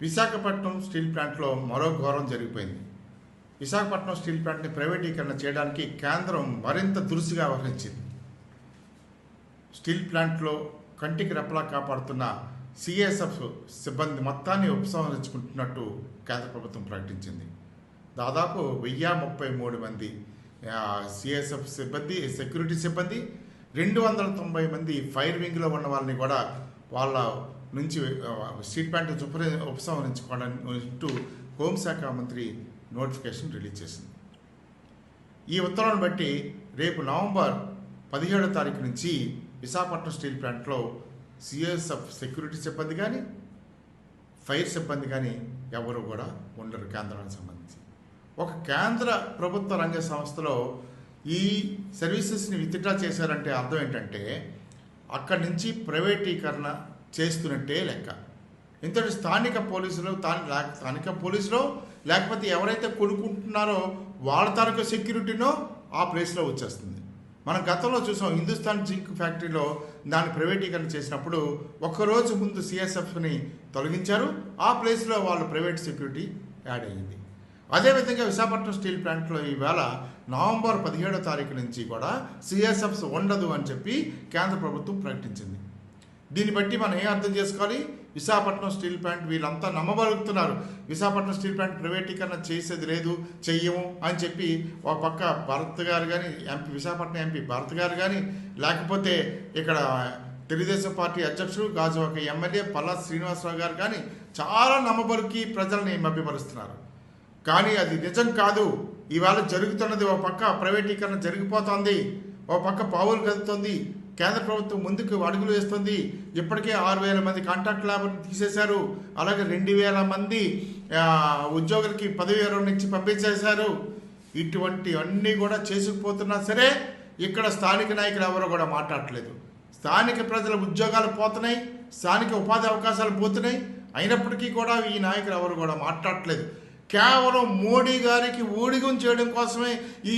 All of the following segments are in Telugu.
విశాఖపట్నం స్టీల్ ప్లాంట్లో మరో ఘోరం జరిగిపోయింది. విశాఖపట్నం స్టీల్ ప్లాంట్ని ప్రైవేటీకరణ చేయడానికి కేంద్రం మరింత దురుసుగా వ్యవహరించింది. స్టీల్ ప్లాంట్లో కంటికి రెప్పలా కాపాడుతున్న సిఎస్ఎఫ్ సిబ్బంది మొత్తాన్ని ఉపసంహరించుకుంటున్నట్టు కేంద్ర ప్రభుత్వం ప్రకటించింది. దాదాపు 1033 మంది సిఎస్ఎఫ్ సిబ్బంది, సెక్యూరిటీ సిబ్బంది, 290 మంది ఫైర్ వింగ్లో ఉన్న వాళ్ళని కూడా వాళ్ళ నుంచి స్టీల్ ప్లాంట్ ఉపసంహరించుకోవడంటూ హోంశాఖ మంత్రి నోటిఫికేషన్ రిలీజ్ చేసింది. ఈ ఉత్తర్వులను బట్టి రేపు నవంబర్ 17వ తారీఖు నుంచి విశాఖపట్నం స్టీల్ ప్లాంట్లో సిఎస్ఎఫ్ సెక్యూరిటీ సిబ్బంది కానీ, ఫైర్ సిబ్బంది కానీ ఎవరు కూడా ఉండరు. కేంద్రానికి సంబంధించి ఒక కేంద్ర ప్రభుత్వ రంగ సంస్థలో ఈ సర్వీసెస్ని విత్డ్రా చేశారంటే అర్థం ఏంటంటే అక్కడి నుంచి ప్రైవేటీకరణ చేస్తున్నట్టే లెక్క. ఇంతటి స్థానిక పోలీసులు లేకపోతే ఎవరైతే కొనుక్కుంటున్నారో వాళ్ళ తాలూకా సెక్యూరిటీనో ఆ ప్లేస్లో వచ్చేస్తుంది. మనం గతంలో చూసాం, హిందుస్థాన్ జింక్ ఫ్యాక్టరీలో దాన్ని ప్రైవేటీకరణ చేసినప్పుడు ఒక్కరోజు ముందు సిఎస్ఎఫ్ని తొలగించారు, ఆ ప్లేస్లో వాళ్ళు ప్రైవేట్ సెక్యూరిటీ యాడ్ అయ్యింది. అదేవిధంగా విశాఖపట్నం స్టీల్ ప్లాంట్లో ఈవేళ నవంబర్ 17వ తారీఖు నుంచి కూడా సిఎస్ఎఫ్స్ ఉండదు అని చెప్పి కేంద్ర ప్రభుత్వం ప్రకటించింది. దీన్ని బట్టి మనం ఏం అర్థం చేసుకోవాలి? విశాఖపట్నం స్టీల్ ప్లాంట్ వీళ్ళంతా నమ్మబలుగుతున్నారు, విశాఖపట్నం స్టీల్ ప్లాంట్ ప్రైవేటీకరణ చేసేది లేదు, చెయ్యము అని చెప్పి ఒక పక్క భరత్ గారు కానీ, విశాఖపట్నం ఎంపీ భరత్ గారు కానీ, లేకపోతే ఇక్కడ తెలుగుదేశం పార్టీ అధ్యక్షుడు గాజువాక ఎమ్మెల్యే పల్లా శ్రీనివాసరావు గారు కానీ చాలా నమ్మబలికి ప్రజల్ని మభ్యపరుస్తున్నారు. కానీ అది నిజం కాదు. ఇవాళ జరుగుతున్నది ఒక పక్క ప్రైవేటీకరణ జరిగిపోతుంది, ఒక పక్క పావులు కదులుతుంది, కేంద్ర ప్రభుత్వం ముందుకు అడుగులు వేస్తుంది. ఇప్పటికే 6,000 మంది కాంట్రాక్ట్ లేబర్ని తీసేశారు, అలాగే 2,000 మంది ఉద్యోగులకి పదవి విరమణ నుంచి పంపించేశారు. ఇటువంటి అన్నీ కూడా చేసుకుపోతున్నా సరే ఇక్కడ స్థానిక నాయకులు ఎవరో కూడా మాట్లాడట్లేదు. స్థానిక ప్రజల ఉద్యోగాలు పోతున్నాయి, స్థానిక ఉపాధి అవకాశాలు పోతున్నాయి, అయినప్పటికీ కూడా ఈ నాయకులు ఎవరు కూడా మాట్లాడట్లేదు. కేవలం మోడీ గారికి ఊడిగం చేయడం కోసమే ఈ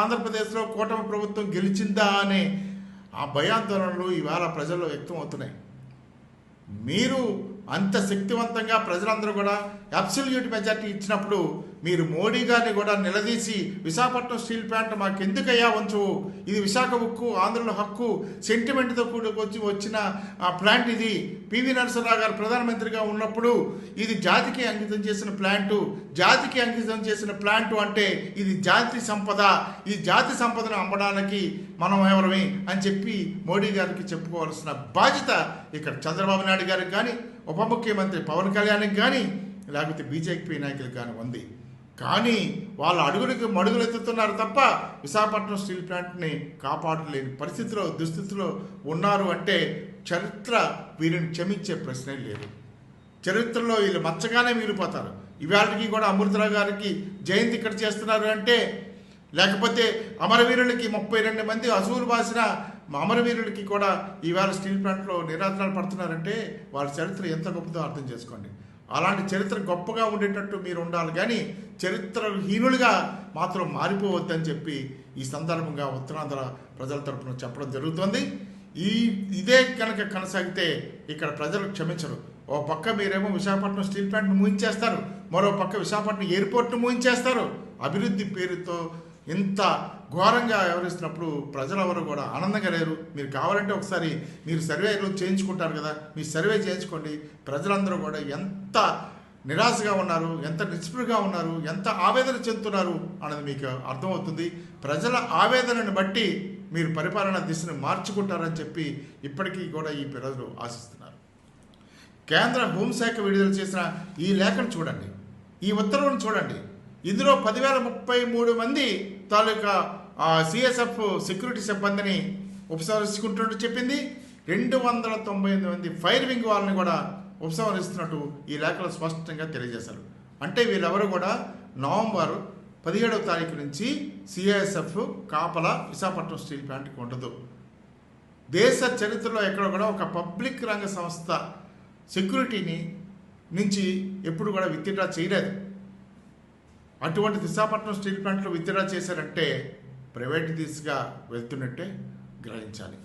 ఆంధ్రప్రదేశ్లో కూటమి ప్రభుత్వం గెలిచిందా అనే ఆ భయాందోళనలు ఇవాళ ప్రజల్లో వ్యక్తం అవుతున్నాయి. మీరు అంత శక్తివంతంగా ప్రజలందరూ కూడా అబ్సల్యూట్ మెజార్టీ ఇచ్చినప్పుడు మీరు మోడీ గారిని కూడా నిలదీసి విశాఖపట్నం స్టీల్ ప్లాంట్ మాకెందుకయ్యా ఉంచవు, ఇది విశాఖ ఉక్కు, ఆంధ్రుల హక్కు, సెంటిమెంట్తో వచ్చిన ప్లాంట్ ఇది, పివి నరసింహరావు గారు ప్రధానమంత్రిగా ఉన్నప్పుడు ఇది జాతికి అంకితం చేసిన ప్లాంటు, జాతికి అంకితం చేసిన ప్లాంటు అంటే ఇది జాతి సంపద, ఈ జాతి సంపదను అమ్మడానికి మనం ఎవరమే అని చెప్పి మోడీ గారికి చెప్పుకోవాల్సిన బాధ్యత ఇక్కడ చంద్రబాబు నాయుడు గారికి కానీ, ఉప ముఖ్యమంత్రి పవన్ కళ్యాణ్కి కానీ, లేకపోతే బీజేపీ నాయకులకు కానీ ఉంది. కానీ వాళ్ళ అడుగులకు మడుగులెత్తుతున్నారు తప్ప విశాఖపట్నం స్టీల్ ప్లాంట్ని కాపాడలేని దుస్థితిలో ఉన్నారు అంటే చరిత్ర వీరిని క్షమించే ప్రశ్నే లేదు. చరిత్రలో వీళ్ళు మచ్చగానే మిగిలిపోతారు. ఇవాళకి కూడా అమృతరావు గారికి జయంతి ఇక్కడ చేస్తున్నారు అంటే, లేకపోతే అమరవీరులకి 32 మంది అసూలు బాసిన అమరవీరులకి కూడా ఈవేళ స్టీల్ ప్లాంట్లో నిరాధనాలు పడుతున్నారంటే వాళ్ళ చరిత్ర ఎంత గొప్పదో అర్థం చేసుకోండి. అలాంటి చరిత్ర గొప్పగా ఉండేటట్టు మీరు ఉండాలి, కానీ చరిత్రహీనులుగా మాత్రం మారిపోవద్దని చెప్పి ఈ సందర్భంగా ఉత్తరాంధ్ర ప్రజల తరపున చెప్పడం జరుగుతుంది. ఇదే కనుక కొనసాగితే ఇక్కడ ప్రజలు క్షమించరు. ఓ పక్క మీరేమో విశాఖపట్నం స్టీల్ ప్లాంట్ను మూయించేస్తారు, మరో పక్క విశాఖపట్నం ఎయిర్పోర్ట్ను మూయించేస్తారు. అభివృద్ధి పేరుతో ఇంత ఘోరంగా వ్యవహరిస్తున్నప్పుడు ప్రజలు ఎవరు కూడా ఆనందంగా లేరు. మీరు కావాలంటే ఒకసారి మీరు సర్వేలు చేయించుకుంటారు కదా, మీ సర్వే చేయించుకోండి. ప్రజలందరూ కూడా ఎంత నిరాశగా ఉన్నారు, ఎంత నిస్పృహగా ఉన్నారు, ఎంత ఆవేదన చెందుతున్నారు అన్నది మీకు అర్థమవుతుంది. ప్రజల ఆవేదనను బట్టి మీరు పరిపాలనా దిశను మార్చుకుంటారని చెప్పి ఇప్పటికీ కూడా ఈ ప్రజలు ఆశిస్తున్నారు. కేంద్ర హోంశాఖ విడుదల చేసిన ఈ లేఖను చూడండి, ఈ ఉత్తర్వులను చూడండి. ఇందులో 10,033 మంది తాలూకా సిఎస్ఎఫ్ సెక్యూరిటీ సిబ్బందిని ఉపసంహరించుకుంటున్నట్టు చెప్పింది. 298 మంది ఫైర్ వింగ్ వాళ్ళని కూడా ఉపసంహరిస్తున్నట్టు ఈ లేఖలో స్పష్టంగా తెలియజేశారు. అంటే వీళ్ళెవరు కూడా నవంబర్ 17వ తారీఖు నుంచి సిఎస్ఎఫ్ కాపలా విశాఖపట్నం స్టీల్ ప్లాంట్కి ఉండదు. దేశ చరిత్రలో ఎక్కడ కూడా ఒక పబ్లిక్ రంగ సంస్థ సెక్యూరిటీని నుంచి ఎప్పుడు కూడా విత్డ్రా చేయలేదు. అటువంటి విశాఖపట్నం స్టీల్ ప్లాంట్లో విత్డ్రా చేశారంటే ప్రైవేట్ దిశగా వెళ్తున్నట్టే గ్రహించాలి.